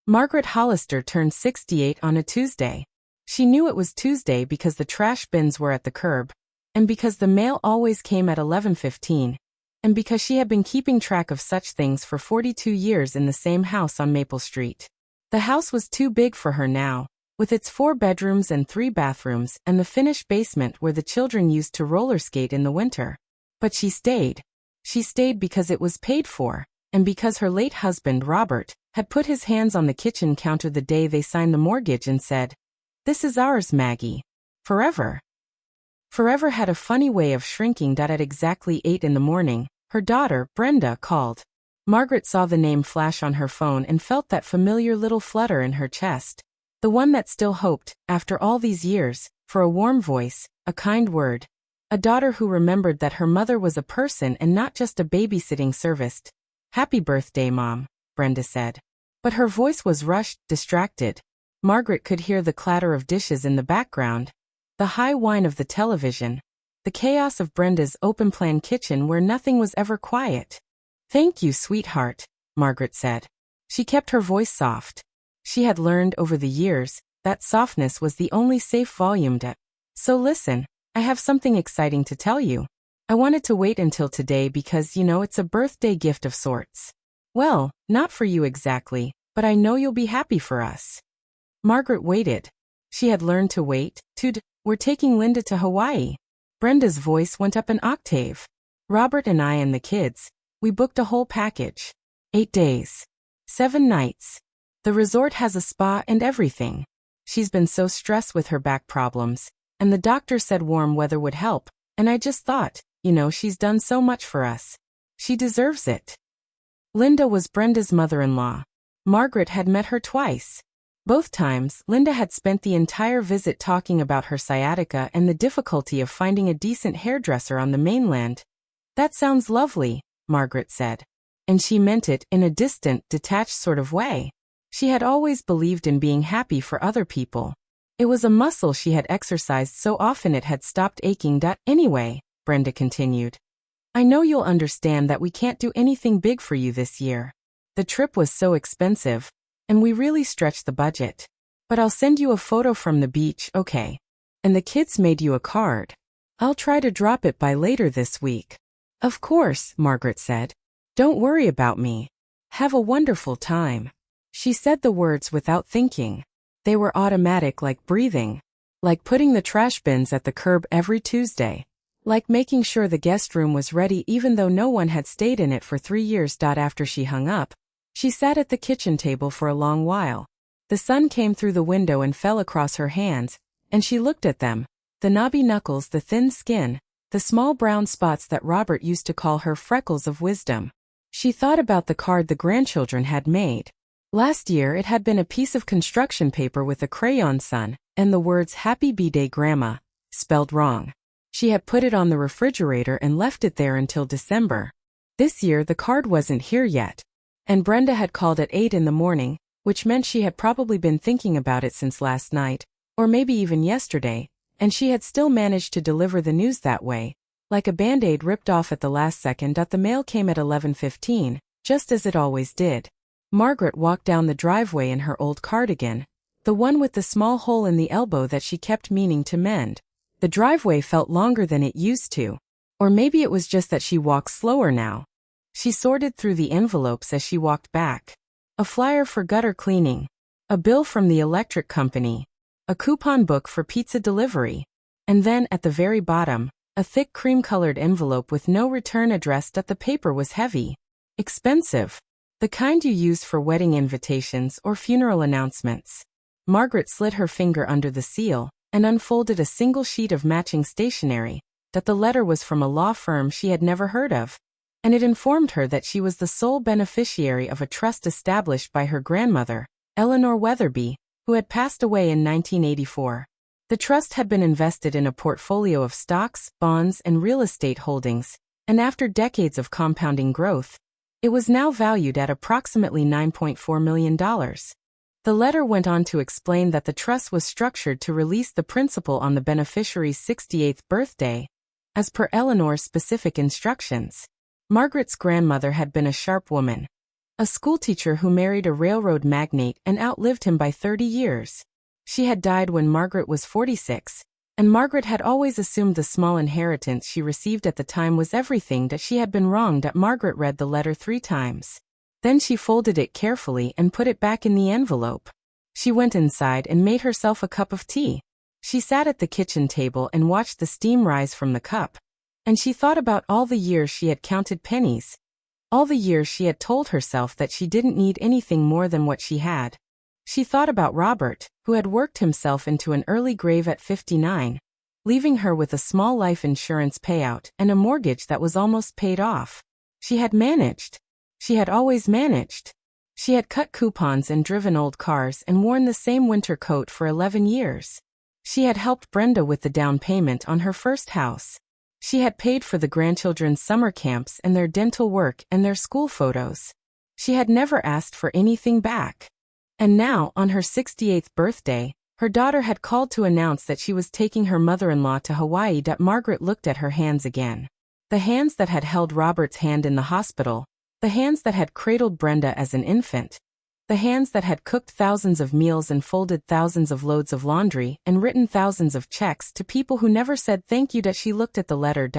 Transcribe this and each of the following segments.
Margaret Hollister turned 68 on a Tuesday. She knew it was Tuesday because the trash bins were at the curb, and because the mail always came at 11:15, and because she had been keeping track of such things for 42 years in the same house on Maple Street. The house was too big for her now, with its 4 bedrooms and 3 bathrooms and the finished basement where the children used to roller skate in the winter. But she stayed. She stayed because it was paid for, and because her late husband, Robert, had put his hands on the kitchen counter the day they signed the mortgage and said, "This is ours, Maggie. Forever." Forever had a funny way of shrinking. At exactly 8 in the morning, her daughter, Brenda, called. Margaret saw the name flash on her phone and felt that familiar little flutter in her chest. The one that still hoped, after all these years, for a warm voice, a kind word. A daughter who remembered that her mother was a person and not just a babysitting service. "Happy birthday, Mom," Brenda said. But her voice was rushed, distracted. Margaret could hear the clatter of dishes in the background, the high whine of the television, the chaos of Brenda's open-plan kitchen where nothing was ever quiet. "Thank you, sweetheart," Margaret said. She kept her voice soft. She had learned over the years that softness was the only safe volume to. "So listen, I have something exciting to tell you. I wanted to wait until today because, it's a birthday gift of sorts. Well, not for you exactly, but I know you'll be happy for us." Margaret waited. She had learned to wait. "We're taking Linda to Hawaii." Brenda's voice went up an octave. "Robert and I and the kids, we booked a whole package. 8 days. 7 nights. The resort has a spa and everything. She's been so stressed with her back problems, and the doctor said warm weather would help, and I just thought, she's done so much for us. She deserves it." Linda was Brenda's mother-in-law. Margaret had met her twice. Both times, Linda had spent the entire visit talking about her sciatica and the difficulty of finding a decent hairdresser on the mainland. "That sounds lovely," Margaret said. And she meant it in a distant, detached sort of way. She had always believed in being happy for other people. It was a muscle she had exercised so often it had stopped aching. "Anyway," Brenda continued, "I know you'll understand that we can't do anything big for you this year. The trip was so expensive, and we really stretched the budget. But I'll send you a photo from the beach, okay? And the kids made you a card. I'll try to drop it by later this week." "Of course," Margaret said. "Don't worry about me. Have a wonderful time." She said the words without thinking. They were automatic, like breathing. Like putting the trash bins at the curb every Tuesday. Like making sure the guest room was ready even though no one had stayed in it for 3 years. After she hung up, she sat at the kitchen table for a long while. The sun came through the window and fell across her hands, and she looked at them. The knobby knuckles, the thin skin, the small brown spots that Robert used to call her freckles of wisdom. She thought about the card the grandchildren had made. Last year it had been a piece of construction paper with a crayon sun, and the words "Happy B-Day Grandma," spelled wrong. She had put it on the refrigerator and left it there until December. This year the card wasn't here yet. And Brenda had called at 8 in the morning, which meant she had probably been thinking about it since last night, or maybe even yesterday, and she had still managed to deliver the news that way. Like a Band-Aid ripped off at the last second. The mail came at 11:15, just as it always did. Margaret walked down the driveway in her old cardigan, the one with the small hole in the elbow that she kept meaning to mend. The driveway felt longer than it used to. Or maybe it was just that she walked slower now. She sorted through the envelopes as she walked back. A flyer for gutter cleaning. A bill from the electric company. A coupon book for pizza delivery. And then, at the very bottom, a thick cream-colored envelope with no return address. The paper was heavy. Expensive. The kind you use for wedding invitations or funeral announcements. Margaret slid her finger under the seal and unfolded a single sheet of matching stationery. That the letter was from a law firm she had never heard of. And it informed her that she was the sole beneficiary of a trust established by her grandmother, Eleanor Weatherby, who had passed away in 1984. The trust had been invested in a portfolio of stocks, bonds, and real estate holdings, and after decades of compounding growth, it was now valued at approximately $9.4 million. The letter went on to explain that the trust was structured to release the principal on the beneficiary's 68th birthday, as per Eleanor's specific instructions. Margaret's grandmother had been a sharp woman. A schoolteacher who married a railroad magnate and outlived him by 30 years. She had died when Margaret was 46, and Margaret had always assumed the small inheritance she received at the time was everything that she had been wronged at. Margaret read the letter 3 times. Then she folded it carefully and put it back in the envelope. She went inside and made herself a cup of tea. She sat at the kitchen table and watched the steam rise from the cup. And she thought about all the years she had counted pennies. All the years she had told herself that she didn't need anything more than what she had. She thought about Robert, who had worked himself into an early grave at 59, leaving her with a small life insurance payout and a mortgage that was almost paid off. She had managed. She had always managed. She had cut coupons and driven old cars and worn the same winter coat for 11 years. She had helped Brenda with the down payment on her first house. She had paid for the grandchildren's summer camps and their dental work and their school photos. She had never asked for anything back. And now, on her 68th birthday, her daughter had called to announce that she was taking her mother-in-law to Hawaii. Margaret looked at her hands again. The hands that had held Robert's hand in the hospital, the hands that had cradled Brenda as an infant, the hands that had cooked thousands of meals and folded thousands of loads of laundry and written thousands of checks to people who never said thank you. She looked at the letter.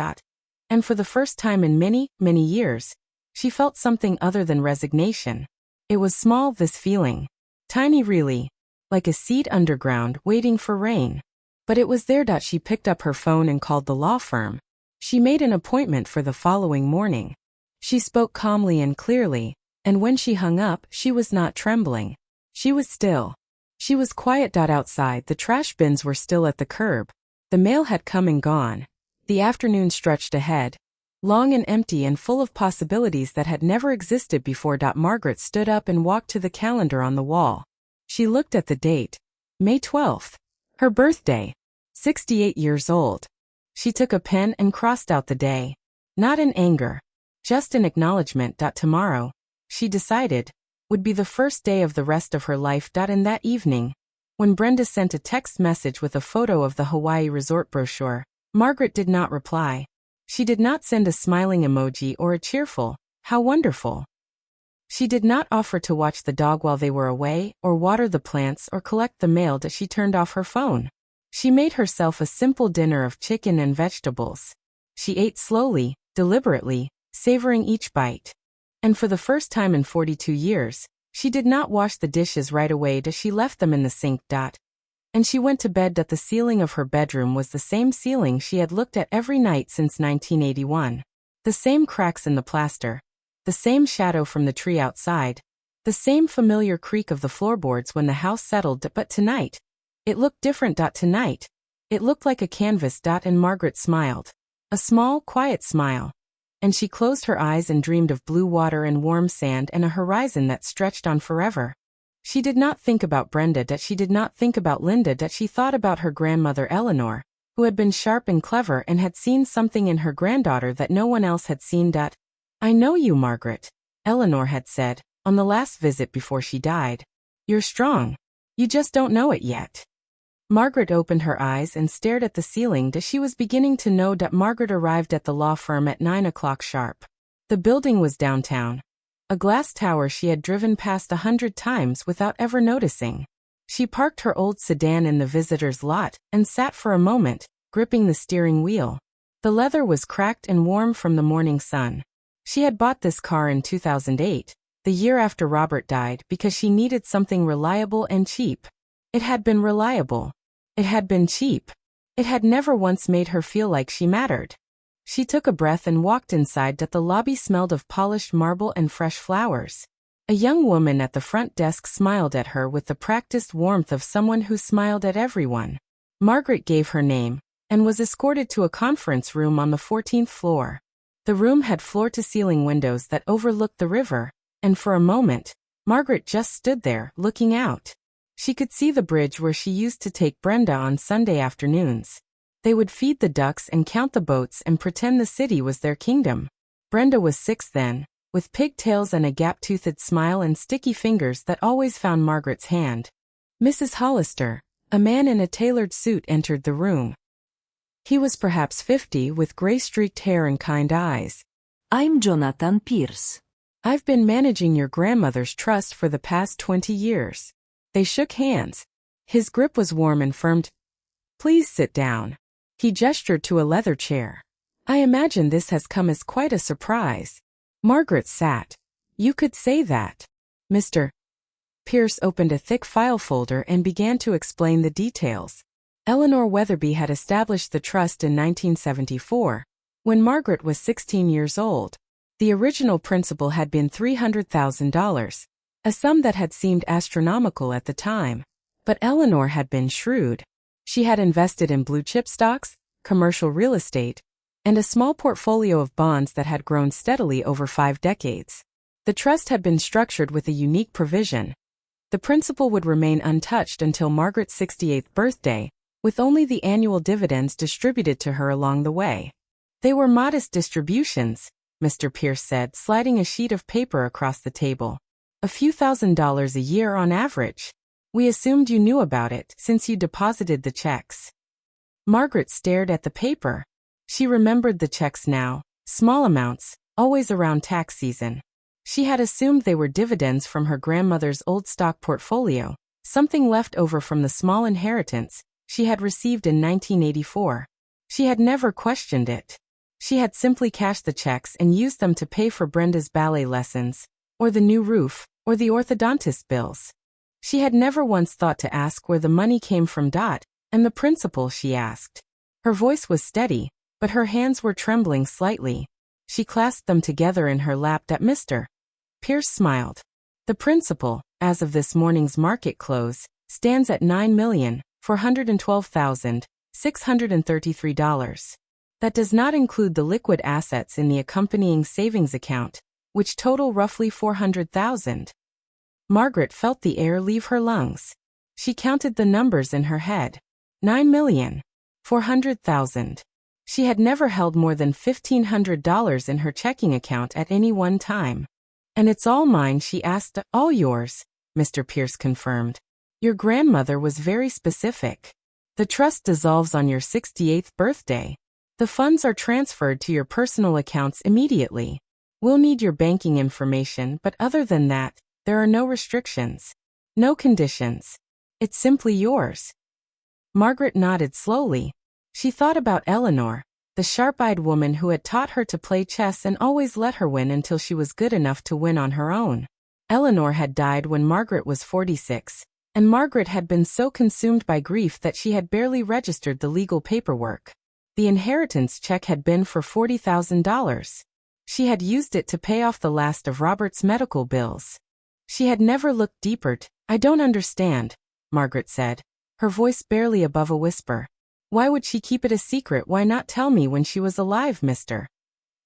And for the first time in many, many years, she felt something other than resignation. It was small, this feeling. Tiny really. Like a seed underground waiting for rain. But it was there. She picked up her phone and called the law firm. She made an appointment for the following morning. She spoke calmly and clearly, and when she hung up, she was not trembling. She was still. She was quiet. Outside, the trash bins were still at the curb. The mail had come and gone. The afternoon stretched ahead, long and empty and full of possibilities that had never existed before. Margaret stood up and walked to the calendar on the wall. She looked at the date. May 12th. Her birthday. 68 years old. She took a pen and crossed out the day. Not in anger. Just an acknowledgement. Tomorrow, she decided, would be the first day of the rest of her life. And that evening, when Brenda sent a text message with a photo of the Hawaii resort brochure, Margaret did not reply. She did not send a smiling emoji or a cheerful, "How wonderful." She did not offer to watch the dog while they were away, or water the plants or collect the mail. She turned off her phone. She made herself a simple dinner of chicken and vegetables. She ate slowly, deliberately, savoring each bite. And for the first time in 42 years, she did not wash the dishes right away. She left them in the sink. And she went to bed. The ceiling of her bedroom was the same ceiling she had looked at every night since 1981. The same cracks in the plaster. The same shadow from the tree outside. The same familiar creak of the floorboards when the house settled. But tonight, it looked different. Tonight, it looked like a canvas. And Margaret smiled. A small, quiet smile. And she closed her eyes and dreamed of blue water and warm sand and a horizon that stretched on forever. She did not think about Brenda. She did not think about Linda. She thought about her grandmother Eleanor, who had been sharp and clever and had seen something in her granddaughter that no one else had seen. "I know you, Margaret," Eleanor had said, on the last visit before she died. "You're strong. You just don't know it yet." Margaret opened her eyes and stared at the ceiling. She was beginning to know. Margaret arrived at the law firm at 9 o'clock sharp. The building was downtown. A glass tower she had driven past 100 times without ever noticing. She parked her old sedan in the visitor's lot and sat for a moment, gripping the steering wheel. The leather was cracked and warm from the morning sun. She had bought this car in 2008, the year after Robert died, because she needed something reliable and cheap. It had been reliable. It had been cheap. It had never once made her feel like she mattered. She took a breath and walked inside. The lobby smelled of polished marble and fresh flowers. A young woman at the front desk smiled at her with the practiced warmth of someone who smiled at everyone. Margaret gave her name, and was escorted to a conference room on the 14th floor. The room had floor-to-ceiling windows that overlooked the river, and for a moment, Margaret just stood there, looking out. She could see the bridge where she used to take Brenda on Sunday afternoons. They would feed the ducks and count the boats and pretend the city was their kingdom. Brenda was 6 then, with pigtails and a gap-toothed smile and sticky fingers that always found Margaret's hand. Mrs. Hollister, a man in a tailored suit, entered the room. He was perhaps 50, with gray-streaked hair and kind eyes. "I'm Jonathan Pierce. I've been managing your grandmother's trust for the past 20 years. They shook hands. His grip was warm and firm. Please sit down. He gestured to a leather chair. I imagine this has come as quite a surprise. Margaret sat. You could say that. Mr. Pierce opened a thick file folder and began to explain the details. Eleanor Weatherby had established the trust in 1974, when Margaret was 16 years old. The original principal had been $300,000, a sum that had seemed astronomical at the time. But Eleanor had been shrewd. She had invested in blue-chip stocks, commercial real estate, and a small portfolio of bonds that had grown steadily over 5 decades. The trust had been structured with a unique provision. The principal would remain untouched until Margaret's 68th birthday, with only the annual dividends distributed to her along the way. They were modest distributions, Mr. Pierce said, sliding a sheet of paper across the table. A few $1,000s a year on average. We assumed you knew about it since you deposited the checks. Margaret stared at the paper. She remembered the checks now, small amounts, always around tax season. She had assumed they were dividends from her grandmother's old stock portfolio, something left over from the small inheritance she had received in 1984. She had never questioned it. She had simply cashed the checks and used them to pay for Brenda's ballet lessons, or the new roof, or the orthodontist bills. She had never once thought to ask where the money came from. And the principal, she asked. Her voice was steady, but her hands were trembling slightly. She clasped them together in her lap. Mr. Pierce smiled. The principal, as of this morning's market close, stands at $9,412,633. That does not include the liquid assets in the accompanying savings account, which total roughly $400,000. Margaret felt the air leave her lungs. She counted the numbers in her head. 9,400,000. She had never held more than $1,500 in her checking account at any one time. And it's all mine, she asked. All yours, Mr. Pierce confirmed. Your grandmother was very specific. The trust dissolves on your 68th birthday. The funds are transferred to your personal accounts immediately. We'll need your banking information, but other than that, there are no restrictions. No conditions. It's simply yours. Margaret nodded slowly. She thought about Eleanor, the sharp-eyed woman who had taught her to play chess and always let her win until she was good enough to win on her own. Eleanor had died when Margaret was 46, and Margaret had been so consumed by grief that she had barely registered the legal paperwork. The inheritance check had been for $40,000. She had used it to pay off the last of Robert's medical bills. She had never looked deeper. I don't understand, Margaret said, her voice barely above a whisper. Why would she keep it a secret? Why not tell me when she was alive, Mr.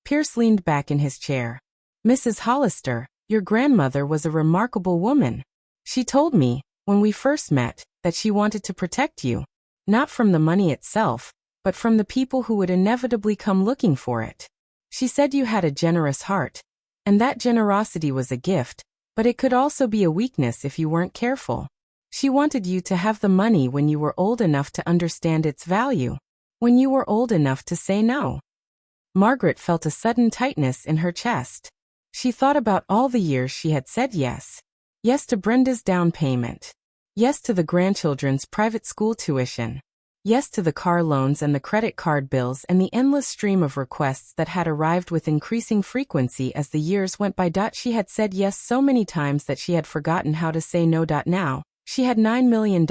Pierce leaned back in his chair. Mrs. Hollister, your grandmother was a remarkable woman. She told me, when we first met, that she wanted to protect you, not from the money itself, but from the people who would inevitably come looking for it. She said you had a generous heart, and that generosity was a gift, but it could also be a weakness if you weren't careful. She wanted you to have the money when you were old enough to understand its value, when you were old enough to say no. Margaret felt a sudden tightness in her chest. She thought about all the years she had said yes. Yes to Brenda's down payment. Yes to the grandchildren's private school tuition. Yes to the car loans and the credit card bills and the endless stream of requests that had arrived with increasing frequency as the years went by. She had said yes so many times that she had forgotten how to say no. Now, she had $9 million.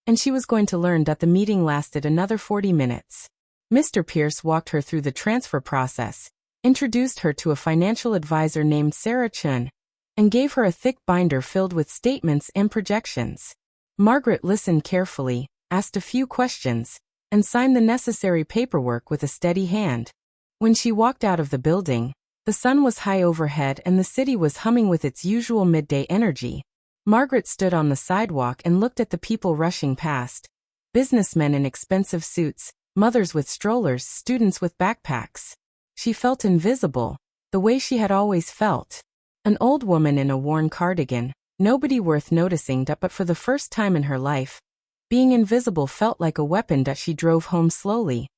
And she was going to learn. The meeting lasted another 40 minutes. Mr. Pierce walked her through the transfer process, introduced her to a financial advisor named Sarah Chun, and gave her a thick binder filled with statements and projections. Margaret listened carefully, asked a few questions, and signed the necessary paperwork with a steady hand. When she walked out of the building, the sun was high overhead and the city was humming with its usual midday energy. Margaret stood on the sidewalk and looked at the people rushing past. Businessmen in expensive suits, mothers with strollers, students with backpacks. She felt invisible, the way she had always felt. An old woman in a worn cardigan, nobody worth noticing. But for the first time in her life, being invisible felt like a weapon. She drove home slowly,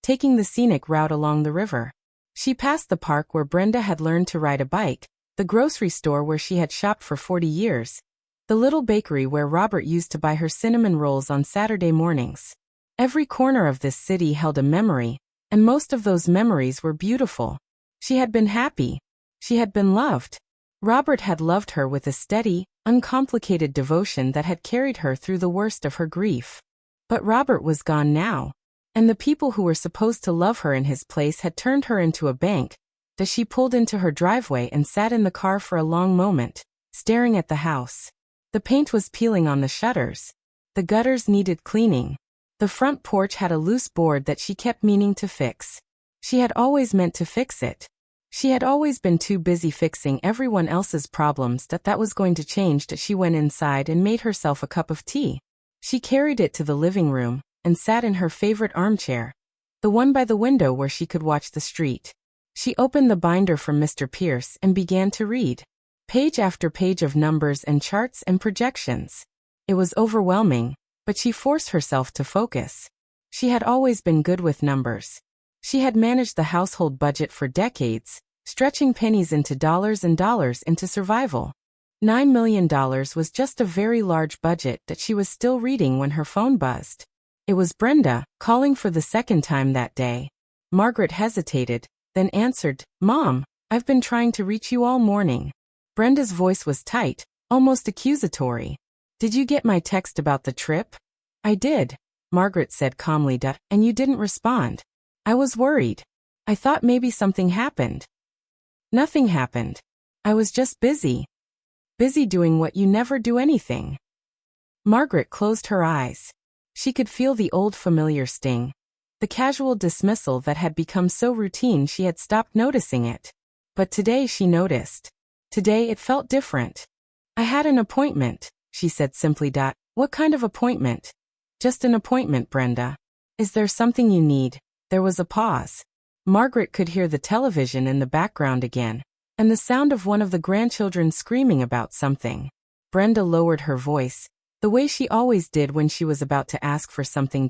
taking the scenic route along the river. She passed the park where Brenda had learned to ride a bike, the grocery store where she had shopped for 40 years, the little bakery where Robert used to buy her cinnamon rolls on Saturday mornings. Every corner of this city held a memory, and most of those memories were beautiful. She had been happy. She had been loved. Robert had loved her with a steady, uncomplicated devotion that had carried her through the worst of her grief. But Robert was gone now, and the people who were supposed to love her in his place had turned her into a bank. As she pulled into her driveway and sat in the car for a long moment, staring at the house. The paint was peeling on the shutters. The gutters needed cleaning. The front porch had a loose board that she kept meaning to fix. She had always meant to fix it. She had always been too busy fixing everyone else's problems that was going to change. She went inside and made herself a cup of tea. She carried it to the living room and sat in her favorite armchair, the one by the window where she could watch the street. She opened the binder from Mr. Pierce and began to read. Page after page of numbers and charts and projections. It was overwhelming, but she forced herself to focus. She had always been good with numbers. She had managed the household budget for decades, stretching pennies into dollars and dollars into survival. $9 million was just a very large budget that she was still reading when her phone buzzed. It was Brenda, calling for the second time that day. Margaret hesitated, then answered, "Mom, I've been trying to reach you all morning." Brenda's voice was tight, almost accusatory. "Did you get my text about the trip?" "I did," Margaret said calmly, "and you didn't respond. I was worried. I thought maybe something happened." "Nothing happened. I was just busy. Busy doing what you never do anything." Margaret closed her eyes. She could feel the old familiar sting. The casual dismissal that had become so routine she had stopped noticing it. But today she noticed. Today it felt different. "I had an appointment," she said simply. "What kind of appointment?" "Just an appointment, Brenda." "Is there something you need?" There was a pause. Margaret could hear the television in the background again, and the sound of one of the grandchildren screaming about something. Brenda lowered her voice, the way she always did when she was about to ask for something.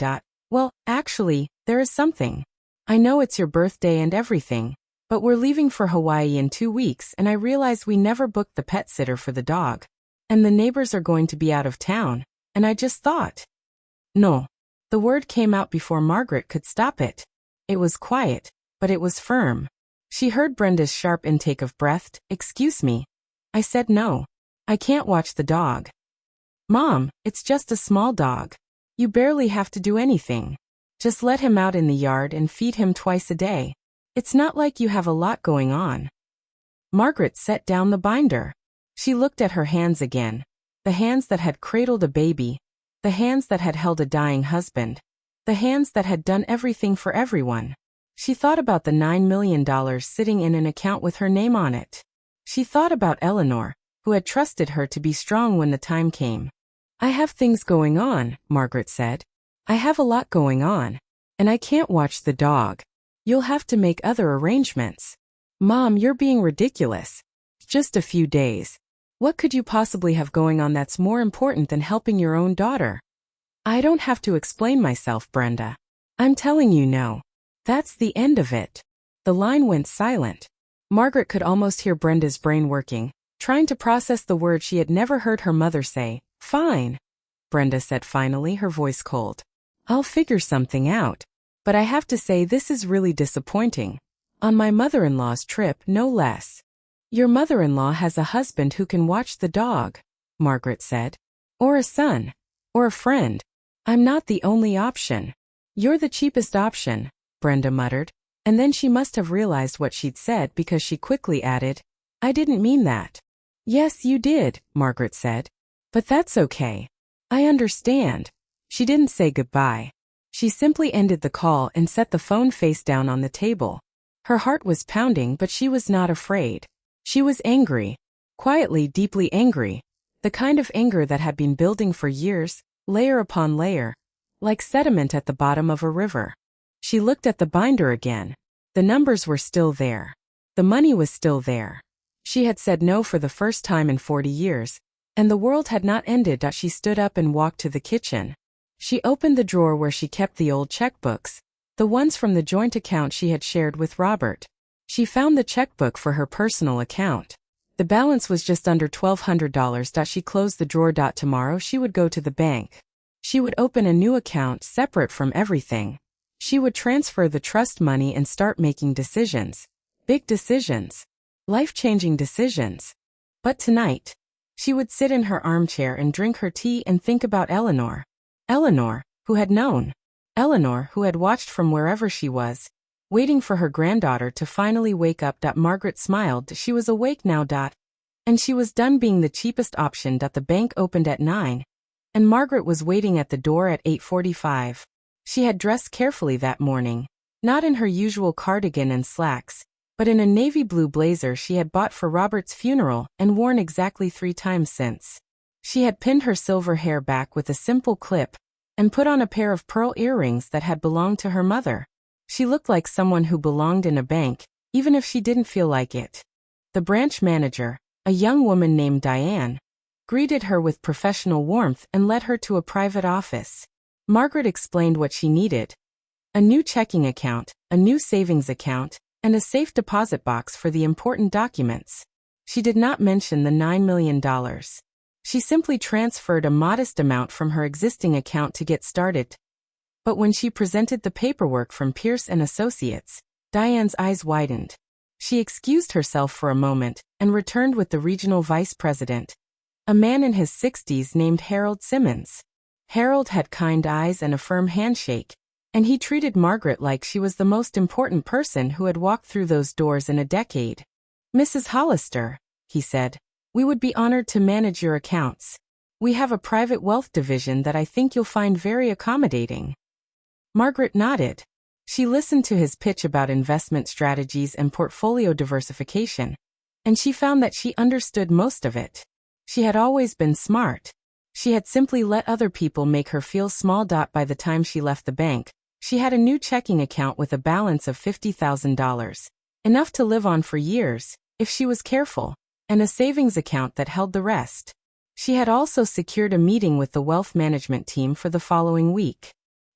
"Well, actually, there is something. I know it's your birthday and everything, but we're leaving for Hawaii in 2 weeks and I realize we never booked the pet sitter for the dog. And the neighbors are going to be out of town, and I just thought." "No." The word came out before Margaret could stop it. It was quiet, but it was firm. She heard Brenda's sharp intake of breath. "Excuse me. I said no. I can't watch the dog." "Mom, it's just a small dog. You barely have to do anything. Just let him out in the yard and feed him twice a day. It's not like you have a lot going on." Margaret set down the binder. She looked at her hands again. The hands that had cradled a baby. The hands that had held a dying husband. The hands that had done everything for everyone. She thought about the $9 million sitting in an account with her name on it. She thought about Eleanor, who had trusted her to be strong when the time came. "I have things going on," Margaret said. "I have a lot going on. And I can't watch the dog. You'll have to make other arrangements." "Mom, you're being ridiculous. Just a few days. What could you possibly have going on that's more important than helping your own daughter?" "I don't have to explain myself, Brenda. I'm telling you no. That's the end of it." The line went silent. Margaret could almost hear Brenda's brain working, trying to process the word she had never heard her mother say. "Fine," Brenda said finally, her voice cold. "I'll figure something out. But I have to say this is really disappointing. On my mother-in-law's trip, no less." "Your mother-in-law has a husband who can watch the dog," Margaret said. "Or a son. Or a friend. I'm not the only option." "You're the cheapest option," Brenda muttered, and then she must have realized what she'd said because she quickly added, "I didn't mean that." "Yes, you did," Margaret said. "But that's okay. I understand." She didn't say goodbye. She simply ended the call and set the phone face down on the table. Her heart was pounding, but she was not afraid. She was angry. Quietly, deeply angry. The kind of anger that had been building for years, layer upon layer, like sediment at the bottom of a river. She looked at the binder again. The numbers were still there. The money was still there. She had said no for the first time in 40 years, and the world had not ended. She stood up and walked to the kitchen. She opened the drawer where she kept the old checkbooks, the ones from the joint account she had shared with Robert. She found the checkbook for her personal account. The balance was just under $1,200. She closed the drawer. Tomorrow she would go to the bank. She would open a new account separate from everything. She would transfer the trust money and start making decisions. Big decisions. Life-changing decisions. But tonight, she would sit in her armchair and drink her tea and think about Eleanor. Eleanor, who had known. Eleanor, who had watched from wherever she was, waiting for her granddaughter to finally wake up. Margaret smiled. She was awake now. And she was done being the cheapest option. The bank opened at 9. And Margaret was waiting at the door at 8:45. She had dressed carefully that morning, not in her usual cardigan and slacks, but in a navy blue blazer she had bought for Robert's funeral and worn exactly 3 times since. She had pinned her silver hair back with a simple clip and put on a pair of pearl earrings that had belonged to her mother. She looked like someone who belonged in a bank, even if she didn't feel like it. The branch manager, a young woman named Diane, greeted her with professional warmth and led her to a private office. Margaret explained what she needed: a new checking account, a new savings account, and a safe deposit box for the important documents. She did not mention the $9 million. She simply transferred a modest amount from her existing account to get started. But when she presented the paperwork from Pierce & Associates, Diane's eyes widened. She excused herself for a moment and returned with the regional vice president, a man in his 60s named Harold Simmons. Harold had kind eyes and a firm handshake, and he treated Margaret like she was the most important person who had walked through those doors in a decade. "Mrs. Hollister," he said, "we would be honored to manage your accounts. We have a private wealth division that I think you'll find very accommodating." Margaret nodded. She listened to his pitch about investment strategies and portfolio diversification, and she found that she understood most of it. She had always been smart. She had simply let other people make her feel small. By the time she left the bank, she had a new checking account with a balance of $50,000, enough to live on for years, if she was careful, and a savings account that held the rest. She had also secured a meeting with the wealth management team for the following week.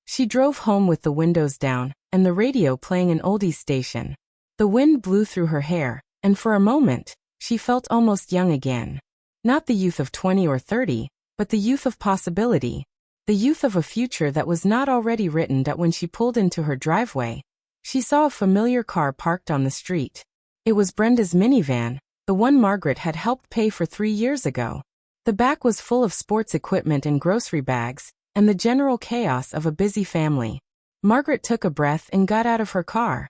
She drove home with the windows down and the radio playing an oldies station. The wind blew through her hair, and for a moment, she felt almost young again. Not the youth of 20 or 30, but the youth of possibility. The youth of a future that was not already written. When she pulled into her driveway, she saw a familiar car parked on the street. It was Brenda's minivan, the one Margaret had helped pay for 3 years ago. The back was full of sports equipment and grocery bags, and the general chaos of a busy family. Margaret took a breath and got out of her car.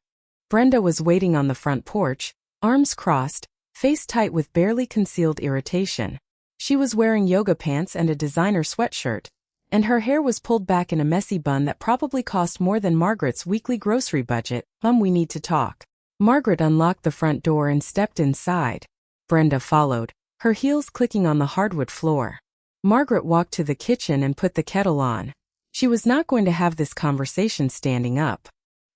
Brenda was waiting on the front porch, arms crossed, face tight with barely concealed irritation. She was wearing yoga pants and a designer sweatshirt, and her hair was pulled back in a messy bun that probably cost more than Margaret's weekly grocery budget. "Mom, we need to talk." Margaret unlocked the front door and stepped inside. Brenda followed, her heels clicking on the hardwood floor. Margaret walked to the kitchen and put the kettle on. She was not going to have this conversation standing up.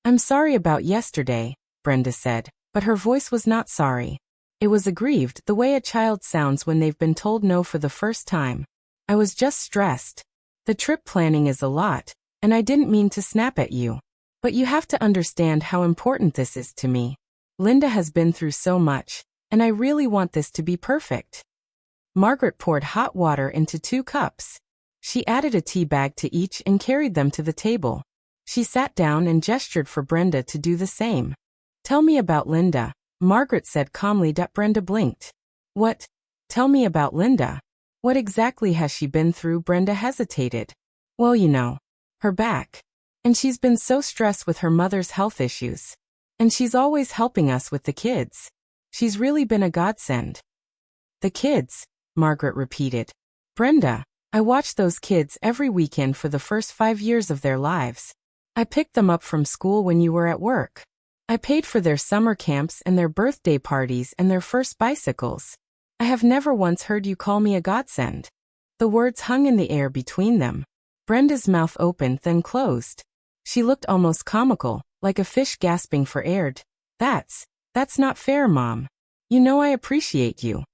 "I'm sorry about yesterday," Brenda said, but her voice was not sorry. It was aggrieved, the way a child sounds when they've been told no for the first time. "I was just stressed. The trip planning is a lot, and I didn't mean to snap at you. But you have to understand how important this is to me. Linda has been through so much, and I really want this to be perfect." Margaret poured hot water into 2 cups. She added a tea bag to each and carried them to the table. She sat down and gestured for Brenda to do the same. "Tell me about Linda," Margaret said calmly. Brenda blinked. "What? Tell me about Linda. What exactly has she been through?" Brenda hesitated. "Well, you know, her back. And she's been so stressed with her mother's health issues. And she's always helping us with the kids. She's really been a godsend." "The kids," Margaret repeated. "Brenda, I watched those kids every weekend for the first 5 years of their lives. I picked them up from school when you were at work. I paid for their summer camps and their birthday parties and their first bicycles. I have never once heard you call me a godsend." The words hung in the air between them. Brenda's mouth opened then closed. She looked almost comical, like a fish gasping for air. That's not fair, Mom. You know I appreciate you."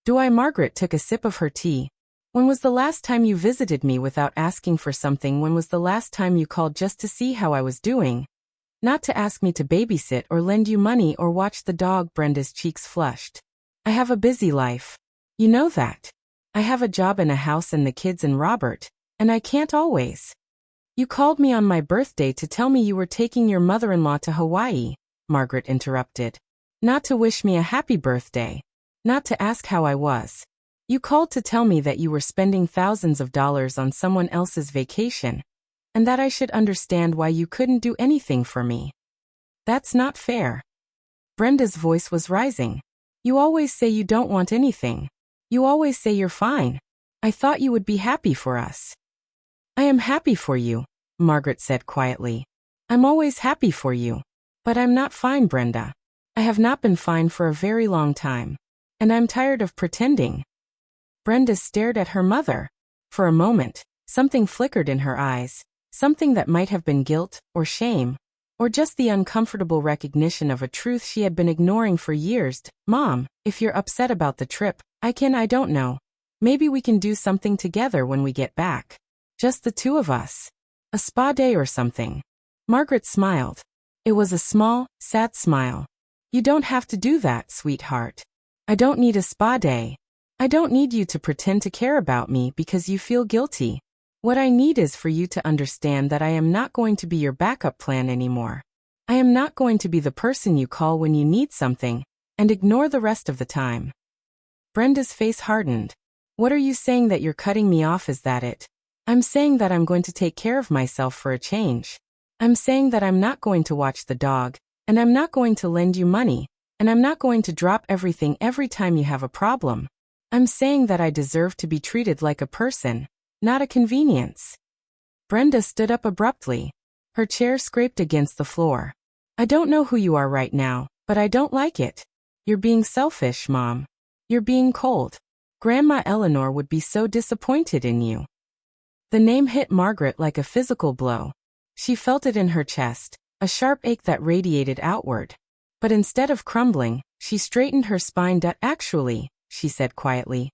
"Do I?" Margaret took a sip of her tea. "When was the last time you visited me without asking for something? When was the last time you called just to see how I was doing?" Not to ask me to babysit or lend you money or watch the dog. Brenda's cheeks flushed. I have a busy life. You know that. I have a job and a house and the kids and Robert, and I can't always. You called me on my birthday to tell me you were taking your mother-in-law to Hawaii, Margaret interrupted. Not to wish me a happy birthday. Not to ask how I was. You called to tell me that you were spending thousands of dollars on someone else's vacation, and that I should understand why you couldn't do anything for me. That's not fair. Brenda's voice was rising. You always say you don't want anything. You always say you're fine. I thought you would be happy for us. I am happy for you, Margaret said quietly. I'm always happy for you. But I'm not fine, Brenda. I have not been fine for a very long time. And I'm tired of pretending. Brenda stared at her mother. For a moment, something flickered in her eyes, something that might have been guilt or shame, or just the uncomfortable recognition of a truth she had been ignoring for years. Mom, if you're upset about the trip, I don't know. Maybe we can do something together when we get back. Just the two of us. A spa day or something. Margaret smiled. It was a small, sad smile. You don't have to do that, sweetheart. I don't need a spa day. I don't need you to pretend to care about me because you feel guilty. What I need is for you to understand that I am not going to be your backup plan anymore. I am not going to be the person you call when you need something, and ignore the rest of the time. Brenda's face hardened. What are you saying, that you're cutting me off? Is that it? I'm saying that I'm going to take care of myself for a change. I'm saying that I'm not going to watch the dog, and I'm not going to lend you money, and I'm not going to drop everything every time you have a problem. I'm saying that I deserve to be treated like a person, not a convenience. Brenda stood up abruptly. Her chair scraped against the floor. I don't know who you are right now, but I don't like it. You're being selfish, Mom. You're being cold. Grandma Eleanor would be so disappointed in you. The name hit Margaret like a physical blow. She felt it in her chest, a sharp ache that radiated outward. But instead of crumbling, she straightened her spine. Actually, she said quietly,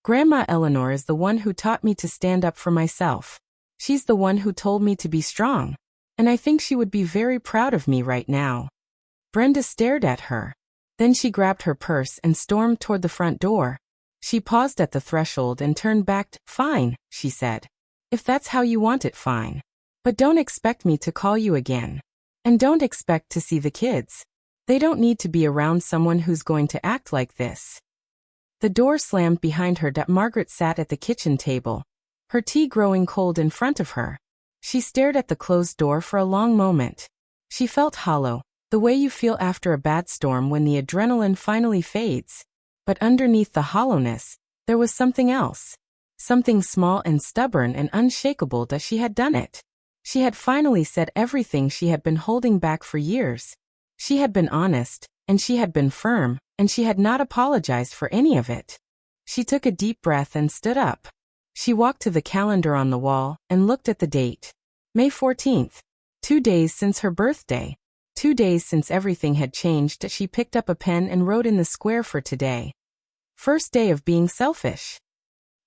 Grandma Eleanor is the one who taught me to stand up for myself. She's the one who told me to be strong. And I think she would be very proud of me right now. Brenda stared at her. Then she grabbed her purse and stormed toward the front door. She paused at the threshold and turned back. Fine, she said. If that's how you want it, fine. But don't expect me to call you again. And don't expect to see the kids. They don't need to be around someone who's going to act like this. The door slammed behind her. Margaret sat at the kitchen table, her tea growing cold in front of her. She stared at the closed door for a long moment. She felt hollow, the way you feel after a bad storm when the adrenaline finally fades. But underneath the hollowness, there was something else. Something small and stubborn and unshakable. That she had done it. She had finally said everything she had been holding back for years. She had been honest, and she had been firm, and she had not apologized for any of it. She took a deep breath and stood up. She walked to the calendar on the wall and looked at the date. May 14th. 2 days since her birthday. 2 days since everything had changed. She picked up a pen and wrote in the square for today. First day of being selfish.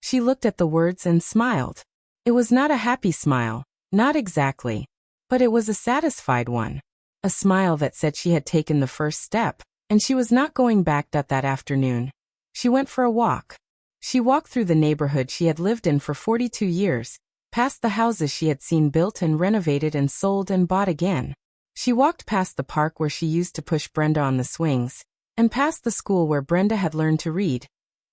She looked at the words and smiled. It was not a happy smile, not exactly. But it was a satisfied one. A smile that said she had taken the first step, and she was not going back. That afternoon, she went for a walk. She walked through the neighborhood she had lived in for 42 years, past the houses she had seen built and renovated and sold and bought again. She walked past the park where she used to push Brenda on the swings, and past the school where Brenda had learned to read,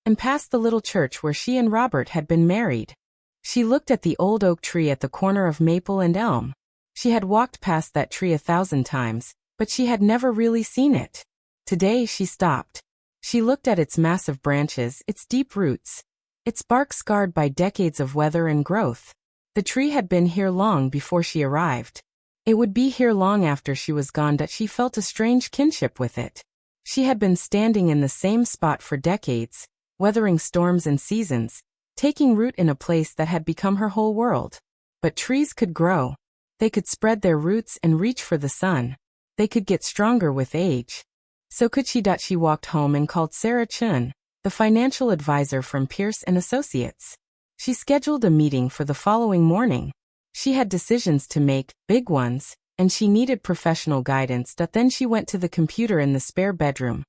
and past the little church where she and Robert had been married. She looked at the old oak tree at the corner of Maple and Elm. She had walked past that tree 1,000 times, but she had never really seen it. Today she stopped. She looked at its massive branches, its deep roots, its bark scarred by decades of weather and growth. The tree had been here long before she arrived. It would be here long after she was gone. That she felt a strange kinship with it. She had been standing in the same spot for decades, weathering storms and seasons, taking root in a place that had become her whole world. But trees could grow. They could spread their roots and reach for the sun. They could get stronger with age. So could she. She walked home and called Sarah Chun, the financial advisor from Pierce & Associates. She scheduled a meeting for the following morning. She had decisions to make, big ones, and she needed professional guidance. Then she went to the computer in the spare bedroom,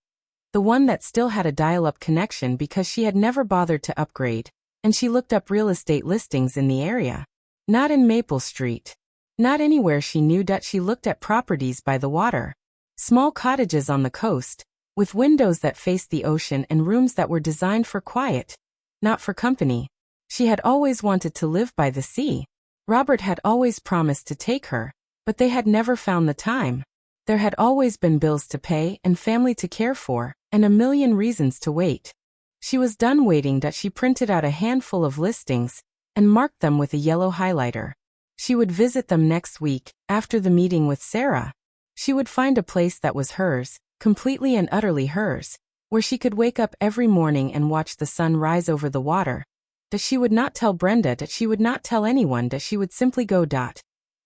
the one that still had a dial-up connection because she had never bothered to upgrade, and she looked up real estate listings in the area. Not in Maple Street. Not anywhere she knew. She looked at properties by the water. Small cottages on the coast, with windows that faced the ocean and rooms that were designed for quiet, not for company. She had always wanted to live by the sea. Robert had always promised to take her, but they had never found the time. There had always been bills to pay and family to care for, and a million reasons to wait. She was done waiting. She printed out a handful of listings and marked them with a yellow highlighter. She would visit them next week, after the meeting with Sarah. She would find a place that was hers, completely and utterly hers, where she could wake up every morning and watch the sun rise over the water. That she would not tell Brenda, that she would not tell anyone, that she would simply go.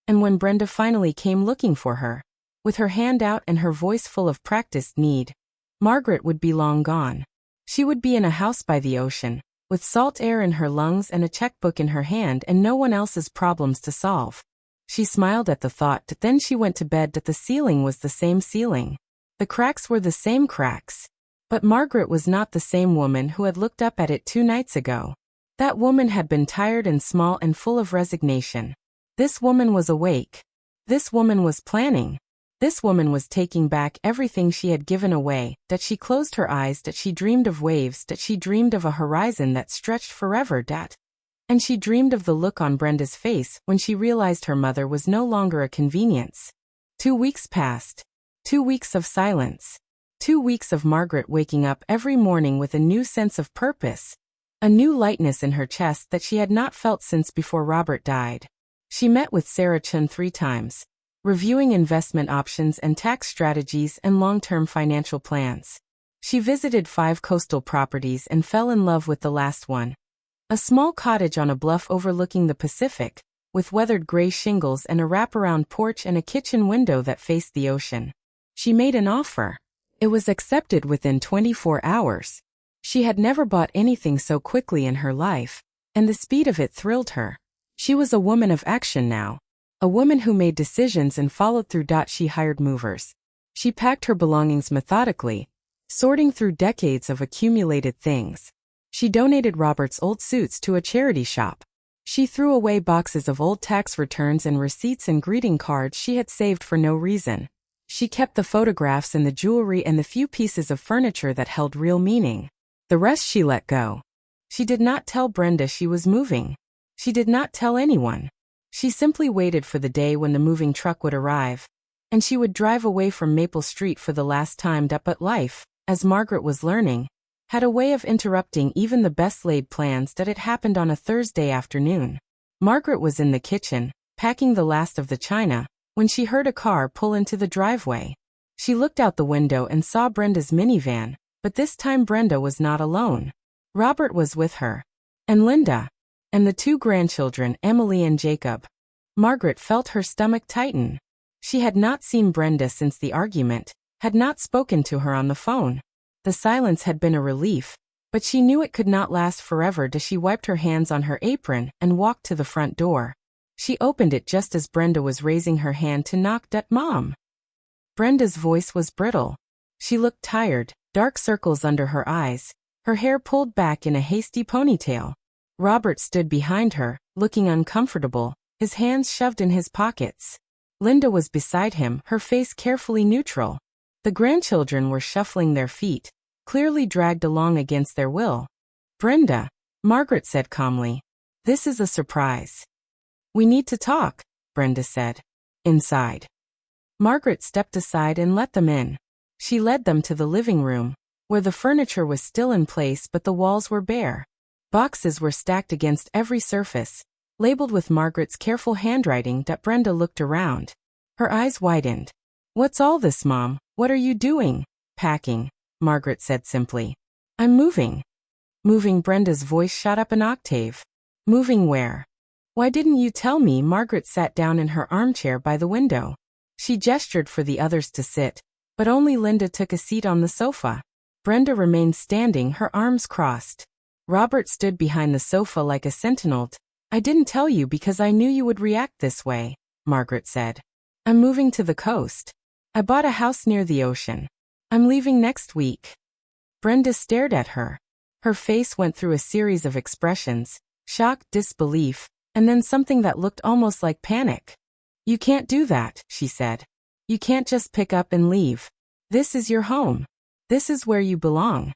And when Brenda finally came looking for her, with her hand out and her voice full of practiced need, Margaret would be long gone. She would be in a house by the ocean, with salt air in her lungs and a checkbook in her hand and no one else's problems to solve. She smiled at the thought. Then she went to bed. The ceiling was the same ceiling. The cracks were the same cracks. But Margaret was not the same woman who had looked up at it 2 nights ago. That woman had been tired and small and full of resignation. This woman was awake. This woman was planning. This woman was taking back everything she had given away. That she closed her eyes. That she dreamed of waves. That she dreamed of a horizon that stretched forever. And she dreamed of the look on Brenda's face when she realized her mother was no longer a convenience. 2 weeks passed. 2 weeks of silence. 2 weeks of Margaret waking up every morning with a new sense of purpose. A new lightness in her chest that she had not felt since before Robert died. She met with Sarah Chun 3 times, reviewing investment options and tax strategies and long-term financial plans. She visited 5 coastal properties and fell in love with the last one. A small cottage on a bluff overlooking the Pacific, with weathered gray shingles and a wraparound porch and a kitchen window that faced the ocean. She made an offer. It was accepted within 24 hours. She had never bought anything so quickly in her life, and the speed of it thrilled her. She was a woman of action now. A woman who made decisions and followed through. She hired movers. She packed her belongings methodically, sorting through decades of accumulated things. She donated Robert's old suits to a charity shop. She threw away boxes of old tax returns and receipts and greeting cards she had saved for no reason. She kept the photographs and the jewelry and the few pieces of furniture that held real meaning. The rest she let go. She did not tell Brenda she was moving. She did not tell anyone. She simply waited for the day when the moving truck would arrive, and she would drive away from Maple Street for the last time. But life, as Margaret was learning, had a way of interrupting even the best-laid plans. It happened on a Thursday afternoon. Margaret was in the kitchen, packing the last of the china, when she heard a car pull into the driveway. She looked out the window and saw Brenda's minivan, but this time Brenda was not alone. Robert was with her. And Linda. And the 2 grandchildren, Emily and Jacob. Margaret felt her stomach tighten. She had not seen Brenda since the argument, had not spoken to her on the phone. The silence had been a relief, but she knew it could not last forever. She wiped her hands on her apron and walked to the front door. She opened it just as Brenda was raising her hand to knock. Mom. Brenda's voice was brittle. She looked tired, dark circles under her eyes, her hair pulled back in a hasty ponytail. Robert stood behind her, looking uncomfortable, his hands shoved in his pockets. Linda was beside him, her face carefully neutral. The grandchildren were shuffling their feet, clearly dragged along against their will. Brenda, Margaret said calmly. This is a surprise. We need to talk, Brenda said. Inside. Margaret stepped aside and let them in. She led them to the living room, where the furniture was still in place but the walls were bare. Boxes were stacked against every surface, labeled with Margaret's careful handwriting. Brenda looked around. Her eyes widened. What's all this, Mom? What are you doing? Packing, Margaret said simply. I'm moving. Moving? Brenda's voice shot up an octave. Moving where? Why didn't you tell me? Margaret sat down in her armchair by the window. She gestured for the others to sit, but only Linda took a seat on the sofa. Brenda remained standing, her arms crossed. Robert stood behind the sofa like a sentinel. I didn't tell you because I knew you would react this way, Margaret said. I'm moving to the coast. I bought a house near the ocean. I'm leaving next week. Brenda stared at her. Her face went through a series of expressions: shock, disbelief, and then something that looked almost like panic. You can't do that, she said. You can't just pick up and leave. This is your home. This is where you belong.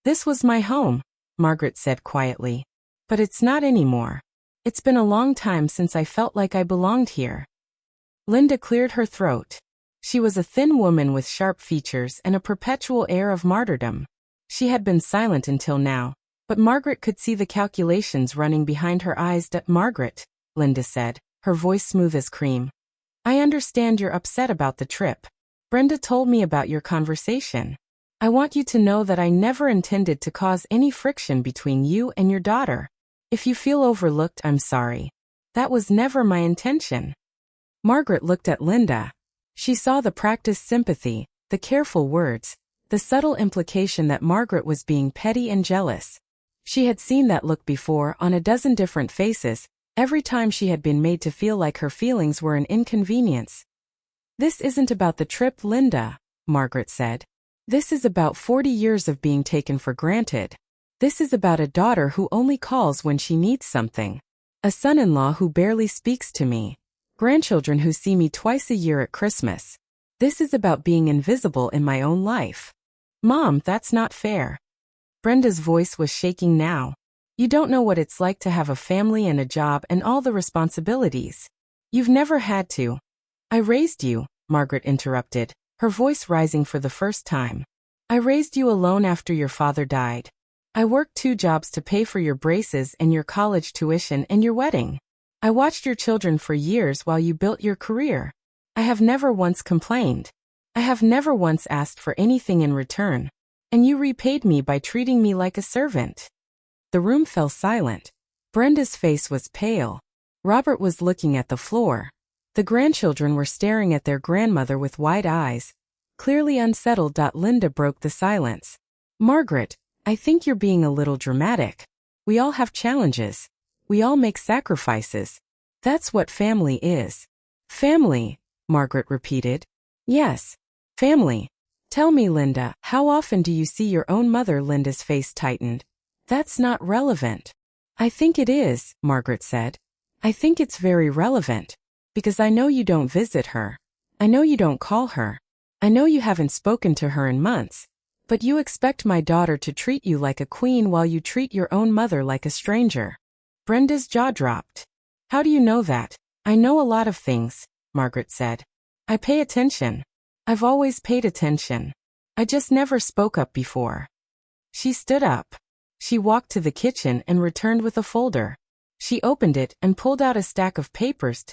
This was my home, Margaret said quietly. But it's not anymore. It's been a long time since I felt like I belonged here. Linda cleared her throat. She was a thin woman with sharp features and a perpetual air of martyrdom. She had been silent until now, but Margaret could see the calculations running behind her eyes. Margaret, Linda said, her voice smooth as cream. I understand you're upset about the trip. Brenda told me about your conversation. I want you to know that I never intended to cause any friction between you and your daughter. If you feel overlooked, I'm sorry. That was never my intention. Margaret looked at Linda. She saw the practiced sympathy, the careful words, the subtle implication that Margaret was being petty and jealous. She had seen that look before on a dozen different faces, every time she had been made to feel like her feelings were an inconvenience. This isn't about the trip, Linda, Margaret said. This is about 40 years of being taken for granted. This is about a daughter who only calls when she needs something. A son-in-law who barely speaks to me. Grandchildren who see me twice a year at Christmas. This is about being invisible in my own life. Mom, that's not fair. Brenda's voice was shaking now. You don't know what it's like to have a family and a job and all the responsibilities. You've never had to. I raised you, Margaret interrupted, her voice rising for the first time. I raised you alone after your father died. I worked 2 jobs to pay for your braces and your college tuition and your wedding. I watched your children for years while you built your career. I have never once complained. I have never once asked for anything in return. And you repaid me by treating me like a servant. The room fell silent. Brenda's face was pale. Robert was looking at the floor. The grandchildren were staring at their grandmother with wide eyes, clearly unsettled. Linda broke the silence. Margaret, I think you're being a little dramatic. We all have challenges. We all make sacrifices. That's what family is. Family, Margaret repeated. Yes, family. Tell me, Linda, how often do you see your own mother? Linda's face tightened. That's not relevant. I think it is, Margaret said. I think it's very relevant. Because I know you don't visit her. I know you don't call her. I know you haven't spoken to her in months. But you expect my daughter to treat you like a queen while you treat your own mother like a stranger. Brenda's jaw dropped. How do you know that? I know a lot of things, Margaret said. I pay attention. I've always paid attention. I just never spoke up before. She stood up. She walked to the kitchen and returned with a folder. She opened it and pulled out a stack of papers.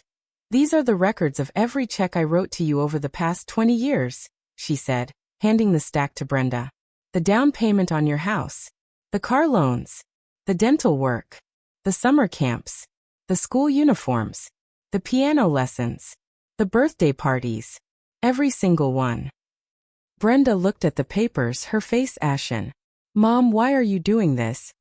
These are the records of every check I wrote to you over the past 20 years, she said, handing the stack to Brenda. The down payment on your house. The car loans. The dental work. The summer camps. The school uniforms. The piano lessons. The birthday parties. Every single one. Brenda looked at the papers, her face ashen. Mom, why are you doing this?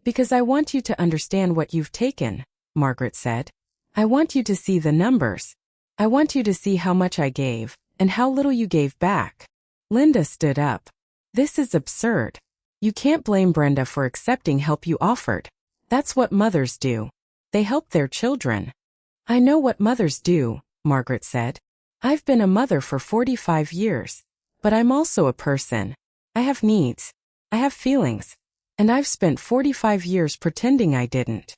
Because I want you to understand what you've taken, Margaret said. I want you to see the numbers. I want you to see how much I gave, and how little you gave back. Linda stood up. This is absurd. You can't blame Brenda for accepting help you offered. That's what mothers do. They help their children. I know what mothers do, Margaret said. I've been a mother for 45 years. But I'm also a person. I have needs. I have feelings. And I've spent 45 years pretending I didn't.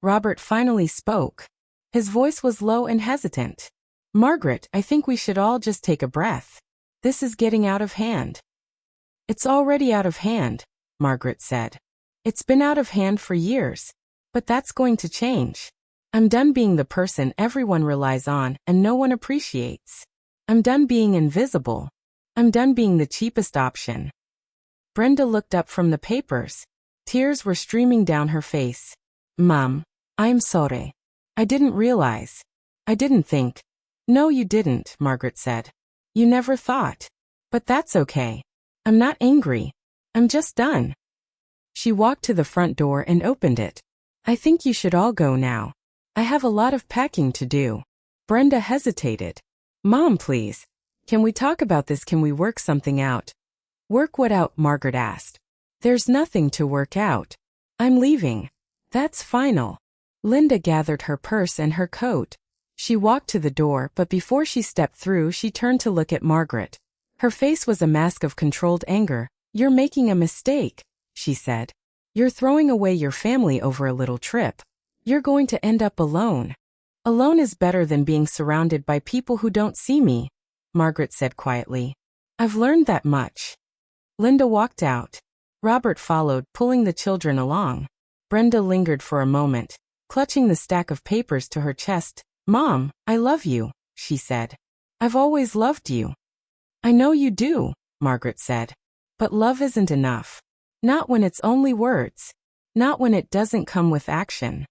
Robert finally spoke. His voice was low and hesitant. Margaret, I think we should all just take a breath. This is getting out of hand. It's already out of hand, Margaret said. It's been out of hand for years. But that's going to change. I'm done being the person everyone relies on and no one appreciates. I'm done being invisible. I'm done being the cheapest option. Brenda looked up from the papers. Tears were streaming down her face. Mom, I'm sorry. I didn't realize. I didn't think. No, you didn't, Margaret said. You never thought. But that's okay. I'm not angry. I'm just done. She walked to the front door and opened it. I think you should all go now. I have a lot of packing to do. Brenda hesitated. Mom, please. Can we talk about this? Can we work something out? Work what out? Margaret asked. There's nothing to work out. I'm leaving. That's final. Linda gathered her purse and her coat. She walked to the door, but before she stepped through, she turned to look at Margaret. Her face was a mask of controlled anger. You're making a mistake, she said. You're throwing away your family over a little trip. You're going to end up alone. Alone is better than being surrounded by people who don't see me, Margaret said quietly. I've learned that much. Linda walked out. Robert followed, pulling the children along. Brenda lingered for a moment, clutching the stack of papers to her chest. Mom, I love you, she said. I've always loved you. I know you do, Margaret said. But love isn't enough. Not when it's only words. Not when it doesn't come with action.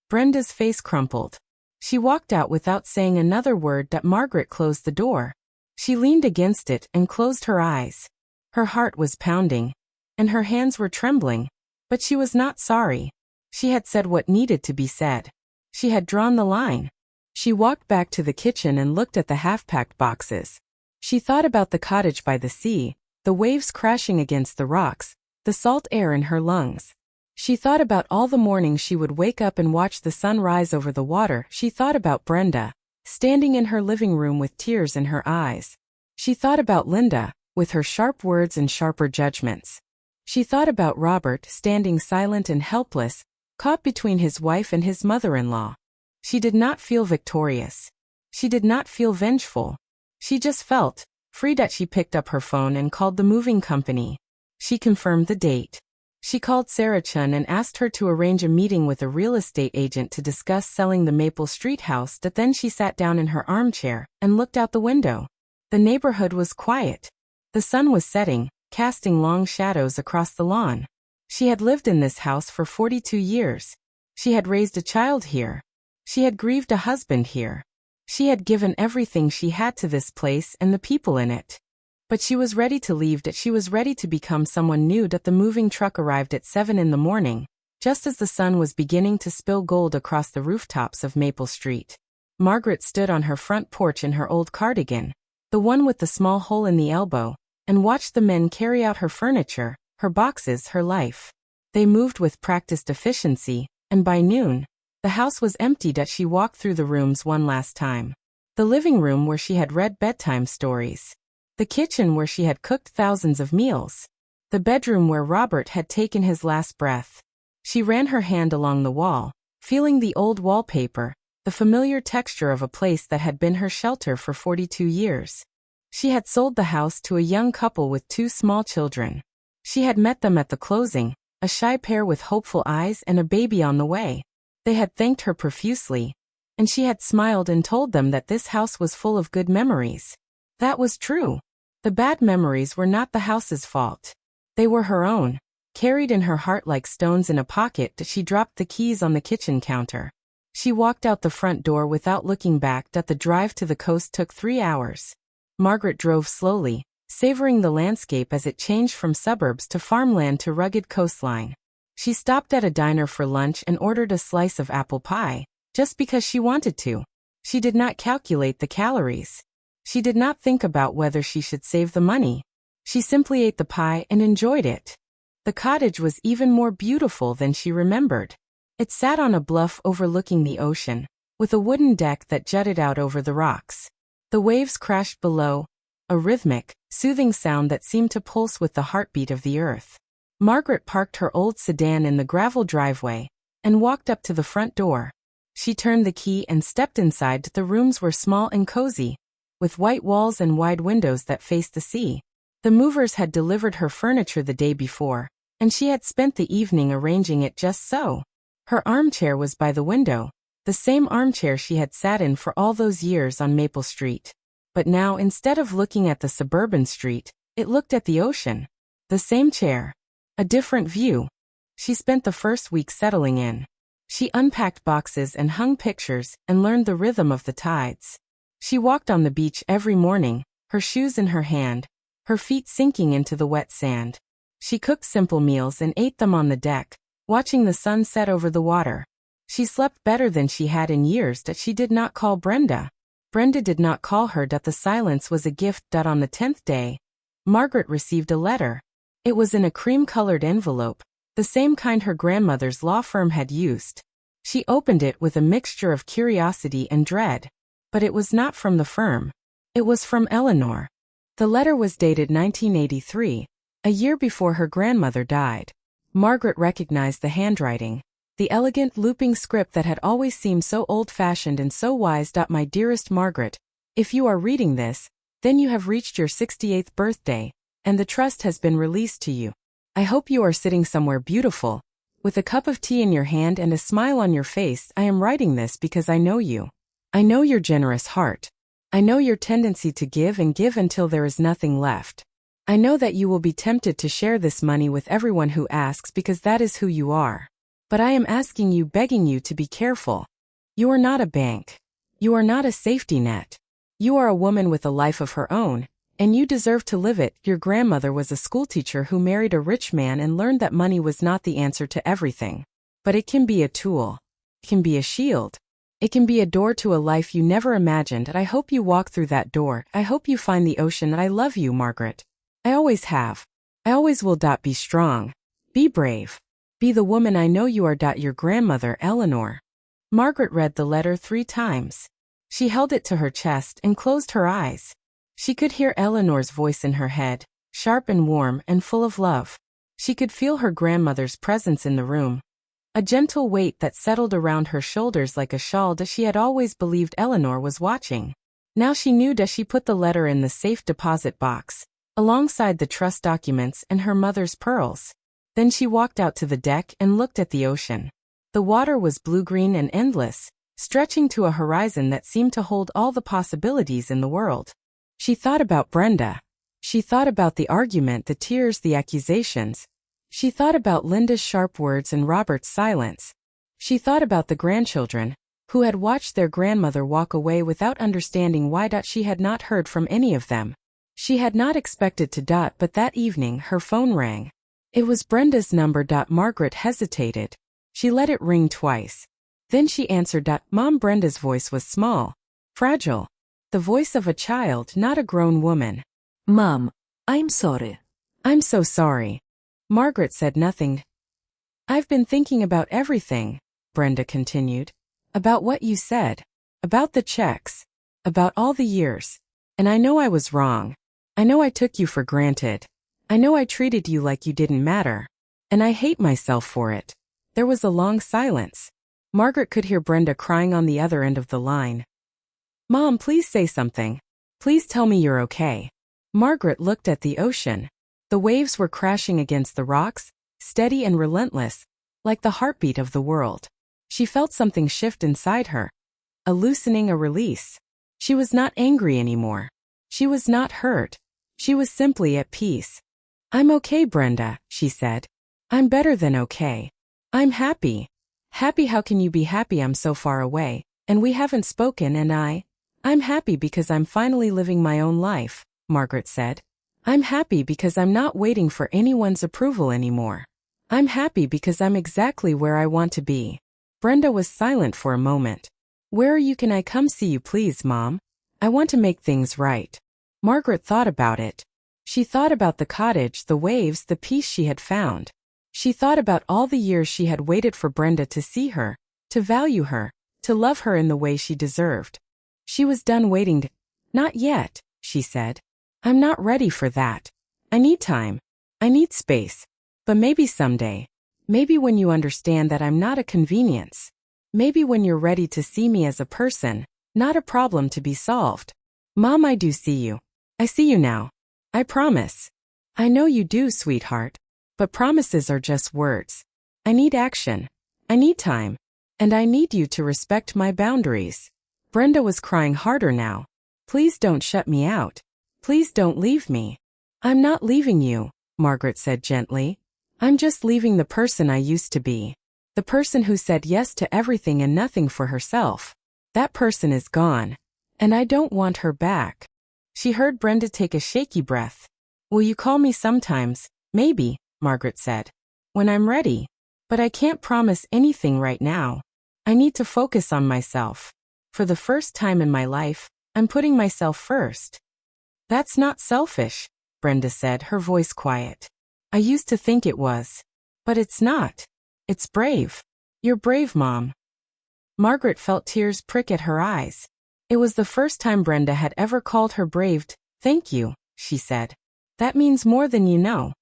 Brenda's face crumpled. She walked out without saying another word. That Margaret closed the door. She leaned against it and closed her eyes. Her heart was pounding, and her hands were trembling, but she was not sorry. She had said what needed to be said. She had drawn the line. She walked back to the kitchen and looked at the half-packed boxes. She thought about the cottage by the sea, the waves crashing against the rocks, the salt air in her lungs. She thought about all the mornings she would wake up and watch the sun rise over the water. She thought about Brenda, standing in her living room with tears in her eyes. She thought about Linda, with her sharp words and sharper judgments. She thought about Robert, standing silent and helpless, caught between his wife and his mother-in-law. She did not feel victorious. She did not feel vengeful. She just felt free. That she picked up her phone and called the moving company. She confirmed the date. She called Sarah Chun and asked her to arrange a meeting with a real estate agent to discuss selling the Maple Street house. Then she sat down in her armchair and looked out the window. The neighborhood was quiet. The sun was setting, casting long shadows across the lawn. She had lived in this house for 42 years. She had raised a child here. She had grieved a husband here. She had given everything she had to this place and the people in it. But she was ready to leave. That she was ready to become someone new. That the moving truck arrived at 7 in the morning, just as the sun was beginning to spill gold across the rooftops of Maple Street. Margaret stood on her front porch in her old cardigan, the one with the small hole in the elbow, and watched the men carry out her furniture, her boxes, her life. They moved with practiced efficiency, and by noon, the house was empty. That she walked through the rooms one last time. The living room where she had read bedtime stories. The kitchen where she had cooked thousands of meals. The bedroom where Robert had taken his last breath. She ran her hand along the wall, feeling the old wallpaper, the familiar texture of a place that had been her shelter for 42 years. She had sold the house to a young couple with 2 small children. She had met them at the closing, a shy pair with hopeful eyes and a baby on the way. They had thanked her profusely, and she had smiled and told them that this house was full of good memories. That was true. The bad memories were not the house's fault. They were her own, carried in her heart like stones in a pocket. That she dropped the keys on the kitchen counter. She walked out the front door without looking back. That the drive to the coast took 3 hours. Margaret drove slowly, savoring the landscape as it changed from suburbs to farmland to rugged coastline. She stopped at a diner for lunch and ordered a slice of apple pie, just because she wanted to. She did not calculate the calories. She did not think about whether she should save the money. She simply ate the pie and enjoyed it. The cottage was even more beautiful than she remembered. It sat on a bluff overlooking the ocean, with a wooden deck that jutted out over the rocks. The waves crashed below, a rhythmic, soothing sound that seemed to pulse with the heartbeat of the earth. Margaret parked her old sedan in the gravel driveway and walked up to the front door. She turned the key and stepped inside. The rooms were small and cozy, with white walls and wide windows that faced the sea. The movers had delivered her furniture the day before, and she had spent the evening arranging it just so. Her armchair was by the window, the same armchair she had sat in for all those years on Maple Street. But now, instead of looking at the suburban street, it looked at the ocean. The same chair. A different view. She spent the first week settling in. She unpacked boxes and hung pictures and learned the rhythm of the tides. She walked on the beach every morning, her shoes in her hand, her feet sinking into the wet sand. She cooked simple meals and ate them on the deck, watching the sun set over the water. She slept better than she had in years. That she did not call Brenda. Brenda did not call her. The silence was a gift. On the 10th day, Margaret received a letter. It was in a cream-colored envelope, the same kind her grandmother's law firm had used. She opened it with a mixture of curiosity and dread. But it was not from the firm. It was from Eleanor. The letter was dated 1983, a year before her grandmother died. Margaret recognized the handwriting, the elegant looping script that had always seemed so old-fashioned and so wise. My dearest Margaret, if you are reading this, then you have reached your 68th birthday, and the trust has been released to you. I hope you are sitting somewhere beautiful, with a cup of tea in your hand and a smile on your face. I am writing this because I know you. I know your generous heart. I know your tendency to give and give until there is nothing left. I know that you will be tempted to share this money with everyone who asks because that is who you are. But I am asking you, begging you to be careful. You are not a bank. You are not a safety net. You are a woman with a life of her own, and you deserve to live it. Your grandmother was a schoolteacher who married a rich man and learned that money was not the answer to everything. But it can be a tool. It can be a shield. It can be a door to a life you never imagined, and I hope you walk through that door. I hope you find the ocean. I love you, Margaret. I always have. I always will. Be strong. Be brave. Be the woman I know you are. Your grandmother, Eleanor. Margaret read the letter 3 times. She held it to her chest and closed her eyes. She could hear Eleanor's voice in her head, sharp and warm and full of love. She could feel her grandmother's presence in the room. A gentle weight that settled around her shoulders like a shawl. She had always believed Eleanor was watching. Now she knew. She put the letter in the safe deposit box, alongside the trust documents and her mother's pearls. Then she walked out to the deck and looked at the ocean. The water was blue-green and endless, stretching to a horizon that seemed to hold all the possibilities in the world. She thought about Brenda. She thought about the argument, the tears, the accusations. She thought about Linda's sharp words and Robert's silence. She thought about the grandchildren, who had watched their grandmother walk away without understanding why. She had not heard from any of them. She had not expected to. But that evening her phone rang. It was Brenda's number. Margaret hesitated. She let it ring twice. Then she answered. Mom. Brenda's voice was small, fragile. The voice of a child, not a grown woman. Mom, I'm sorry. I'm so sorry. Margaret said nothing. I've been thinking about everything, Brenda continued. About what you said. About the checks. About all the years. And I know I was wrong. I know I took you for granted. I know I treated you like you didn't matter. And I hate myself for it. There was a long silence. Margaret could hear Brenda crying on the other end of the line. Mom, please say something. Please tell me you're okay. Margaret looked at the ocean. The waves were crashing against the rocks, steady and relentless, like the heartbeat of the world. She felt something shift inside her. A loosening, a release. She was not angry anymore. She was not hurt. She was simply at peace. I'm okay, Brenda, she said. I'm better than okay. I'm happy. Happy? How can you be happy? I'm so far away, and we haven't spoken, and I'm happy because I'm finally living my own life, Margaret said. I'm happy because I'm not waiting for anyone's approval anymore. I'm happy because I'm exactly where I want to be. Brenda was silent for a moment. Where are you? Can I come see you, please, Mom? I want to make things right. Margaret thought about it. She thought about the cottage, the waves, the peace she had found. She thought about all the years she had waited for Brenda to see her, to value her, to love her in the way she deserved. She was done waiting. Not yet, she said. I'm not ready for that. I need time. I need space. But maybe someday. Maybe when you understand that I'm not a convenience. Maybe when you're ready to see me as a person, not a problem to be solved. Mom, I do see you. I see you now. I promise. I know you do, sweetheart. But promises are just words. I need action. I need time. And I need you to respect my boundaries. Brenda was crying harder now. Please don't shut me out. Please don't leave me. I'm not leaving you, Margaret said gently. I'm just leaving the person I used to be. The person who said yes to everything and nothing for herself. That person is gone. And I don't want her back. She heard Brenda take a shaky breath. Will you call me sometimes? Maybe, Margaret said. When I'm ready. But I can't promise anything right now. I need to focus on myself. For the first time in my life, I'm putting myself first. That's not selfish, Brenda said, her voice quiet. I used to think it was. But it's not. It's brave. You're brave, Mom. Margaret felt tears prick at her eyes. It was the first time Brenda had ever called her brave. Thank you, she said. That means more than you know.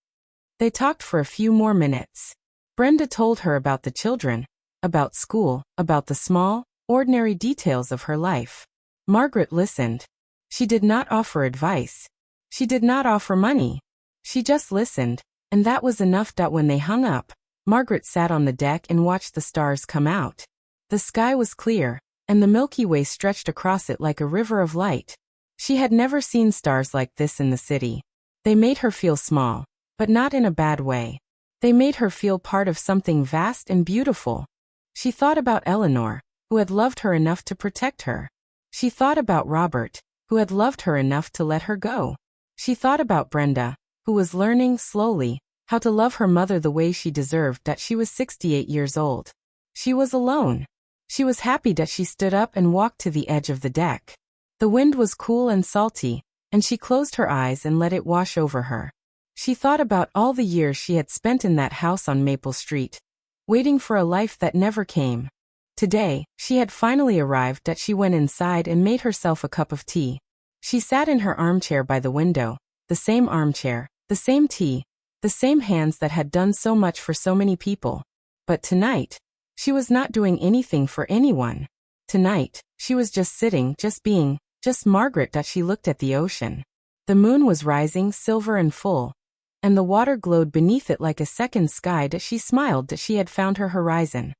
They talked for a few more minutes. Brenda told her about the children, about school, about the small, ordinary details of her life. Margaret listened. She did not offer advice. She did not offer money. She just listened, and that was enough. When they hung up, Margaret sat on the deck and watched the stars come out. The sky was clear, and the Milky Way stretched across it like a river of light. She had never seen stars like this in the city. They made her feel small, but not in a bad way. They made her feel part of something vast and beautiful. She thought about Eleanor, who had loved her enough to protect her. She thought about Robert, who had loved her enough to let her go. She thought about Brenda, who was learning, slowly, how to love her mother the way she deserved. That she was 68 years old. She was alone. She was happy that she stood up and walked to the edge of the deck. The wind was cool and salty, and she closed her eyes and let it wash over her. She thought about all the years she had spent in that house on Maple Street, waiting for a life that never came. Today, she had finally arrived. That she went inside and made herself a cup of tea. She sat in her armchair by the window, the same armchair, the same tea, the same hands that had done so much for so many people. But tonight, she was not doing anything for anyone. Tonight, she was just sitting, just being, just Margaret. That she looked at the ocean. The moon was rising, silver and full, and the water glowed beneath it like a second sky. That she smiled. That she had found her horizon.